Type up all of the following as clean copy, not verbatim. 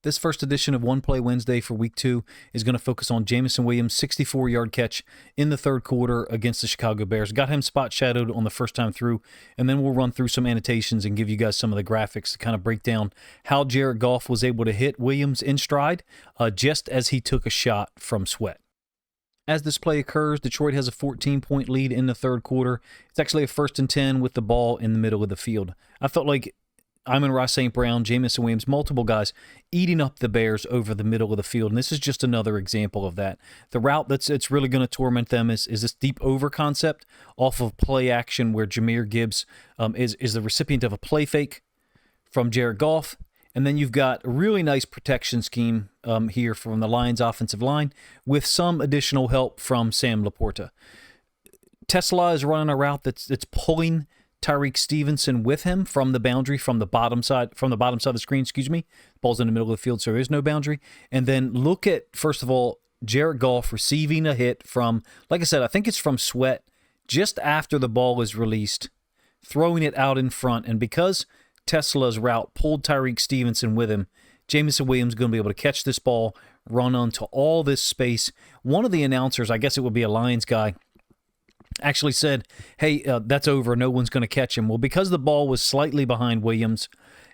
This first edition of One Play Wednesday for Week 2 is going to focus on Jameson Williams' 64-yard catch in the third quarter against the Chicago Bears. Got him spot shadowed on the first time through, and then we'll run through some annotations and give you guys some of the graphics to kind of break down how Jared Goff was able to hit Williams in stride just as he took a shot from Sweat. As this play occurs, Detroit has a 14-point lead in the third quarter. It's actually a 1st and 10 with the ball in the middle of the field. I felt like Amon-Ra, St. Brown, Jameson Williams, multiple guys eating up the Bears over the middle of the field, and this is just another example of that. The route it's really going to torment them is this deep over concept off of play action where Jahmyr Gibbs is the recipient of a play fake from Jared Goff, and then you've got a really nice protection scheme here from the Lions' offensive line with some additional help from Sam Laporta. Tesla is running a route that's pulling Tyrique Stevenson with him from the boundary, from the bottom side of the screen, Ball's in the middle of the field, so there is no boundary. And then look at, first of all, Jared Goff receiving a hit from, like I said, I think it's from Sweat, just after the ball is released, throwing it out in front. And because Tesla's route pulled Tyrique Stevenson with him, Jameson Williams is going to be able to catch this ball, run onto all this space. One of the announcers, I guess it would be a Lions guy, actually said, hey, that's over. No one's going to catch him. Well, because the ball was slightly behind Williams,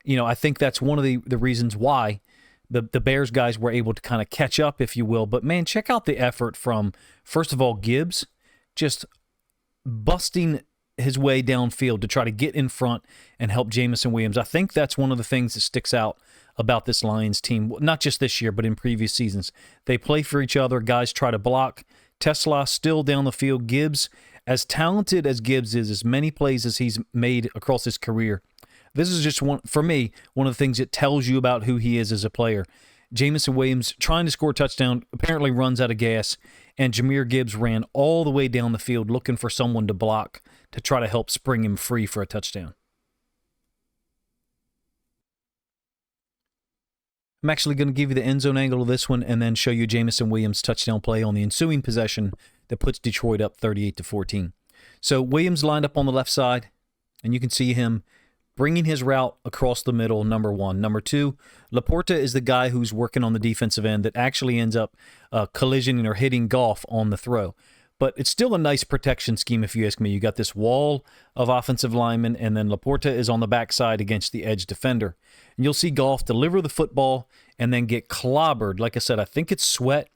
I think that's one of the reasons why the Bears guys were able to kind of catch up, if you will. But, man, check out the effort from, first of all, Gibbs, just busting his way downfield to try to get in front and help Jameson Williams. I think that's one of the things that sticks out about this Lions team, not just this year, but in previous seasons. They play for each other. Guys try to block. Tesla still down the field. Gibbs, as talented as Gibbs is, as many plays as he's made across his career, this is just one of the things that tells you about who he is as a player. Jameson Williams, trying to score a touchdown, apparently runs out of gas, and Jahmyr Gibbs ran all the way down the field looking for someone to block to try to help spring him free for a touchdown. I'm actually going to give you the end zone angle of this one and then show you Jameson Williams' touchdown play on the ensuing possession that puts Detroit up 38-14. So Williams lined up on the left side, and you can see him bringing his route across the middle, number one. Number two, Laporta is the guy who's working on the defensive end that actually ends up collisioning or hitting Goff on the throw. But it's still a nice protection scheme, if you ask me. You got this wall of offensive linemen, and then Laporta is on the backside against the edge defender. And you'll see Goff deliver the football and then get clobbered. Like I said, I think it's Sweat.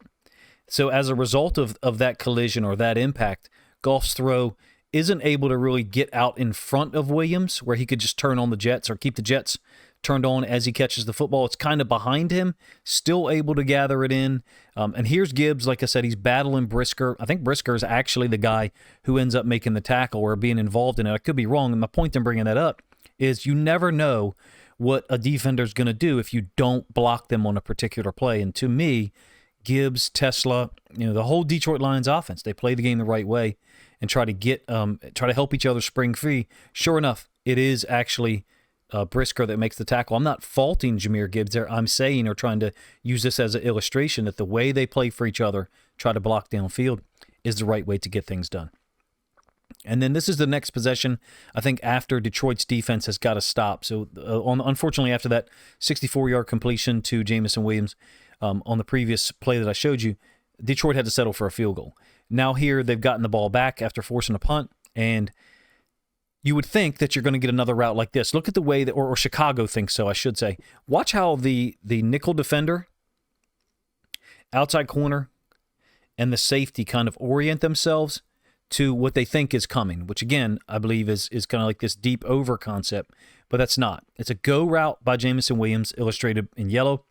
So as a result of that collision or that impact, Goff's throw isn't able to really get out in front of Williams where he could just turn on the jets or keep the jets turned on as he catches the football. It's kind of behind him, still able to gather it in. And here's Gibbs. Like I said, he's battling Brisker. I think Brisker is actually the guy who ends up making the tackle or being involved in it. I could be wrong, and my point in bringing that up is you never know what a defender's going to do if you don't block them on a particular play. And to me, Gibbs, Tesla, the whole Detroit Lions offense, they play the game the right way and try to help each other spring free. Sure enough, it is actually Brisker that makes the tackle. I'm not faulting Jahmyr Gibbs there. I'm saying, or trying to use this as an illustration, that the way they play for each other, try to block downfield, is the right way to get things done. And then this is the next possession, I think, after Detroit's defense has got to stop. So, unfortunately, after that 64-yard completion to Jameson Williams on the previous play that I showed you, Detroit had to settle for a field goal. Now here, they've gotten the ball back after forcing a punt, and you would think that you're going to get another route like this. Look at the way that, or Chicago thinks so, I should say. Watch how the nickel defender, outside corner, and the safety kind of orient themselves to what they think is coming, which again, I believe is kind of like this deep over concept, but that's not. It's a go route by Jameson Williams, illustrated in yellow.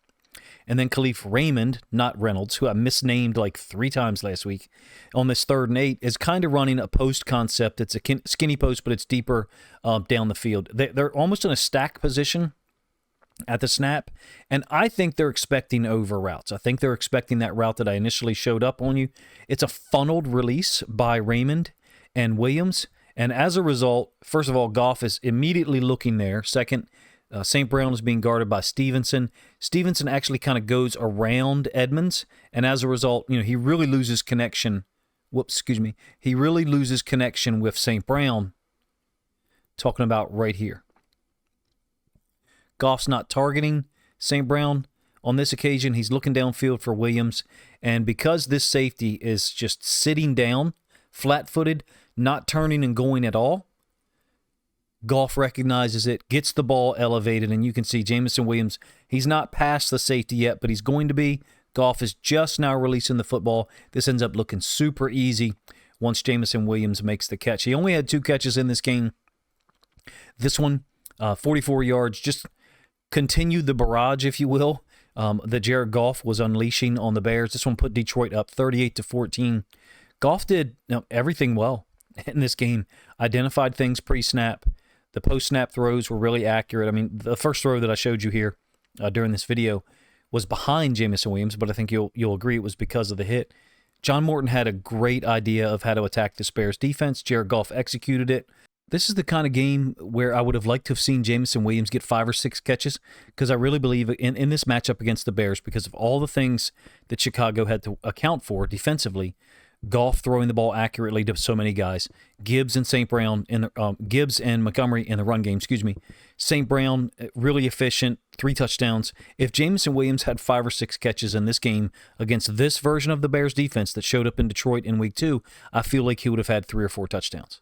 And then Khalif Raymond, not Reynolds, who I misnamed like 3 times last week, on this 3rd and 8, is kind of running a post concept. It's a skinny post, but it's deeper down the field. They're almost in a stack position at the snap, and I think they're expecting over routes. I think they're expecting that route that I initially showed up on you. It's a funneled release by Raymond and Williams, and as a result, first of all, Goff is immediately looking there. Second, St. Brown is being guarded by Stevenson. Stevenson actually kind of goes around Edmonds, and as a result, he really loses connection. He really loses connection with St. Brown. Talking about right here. Goff's not targeting St. Brown On this occasion, he's looking downfield for Williams, and because this safety is just sitting down, flat-footed, not turning and going at all, Goff recognizes it, gets the ball elevated, and you can see Jameson Williams, he's not past the safety yet, but he's going to be. Goff is just now releasing the football. This ends up looking super easy once Jameson Williams makes the catch. He only had 2 catches in this game. This one, 44 yards, just continued the barrage, if you will, that Jared Goff was unleashing on the Bears. This one put Detroit up 38-14. Goff did everything well in this game. Identified things pre-snap. The post-snap throws were really accurate. I mean, the first throw that I showed you here during this video was behind Jameson Williams, but I think you'll agree it was because of the hit. John Morton had a great idea of how to attack the Bears defense. Jared Goff executed it. This is the kind of game where I would have liked to have seen Jameson Williams get 5 or 6 catches, because I really believe in this matchup against the Bears, because of all the things that Chicago had to account for defensively, Goff throwing the ball accurately to so many guys. Gibbs and St. Brown Gibbs and Montgomery in the run game, St. Brown, really efficient, 3 touchdowns. If Jameson Williams had 5 or 6 catches in this game against this version of the Bears defense that showed up in Detroit in week 2, I feel like he would have had 3 or 4 touchdowns.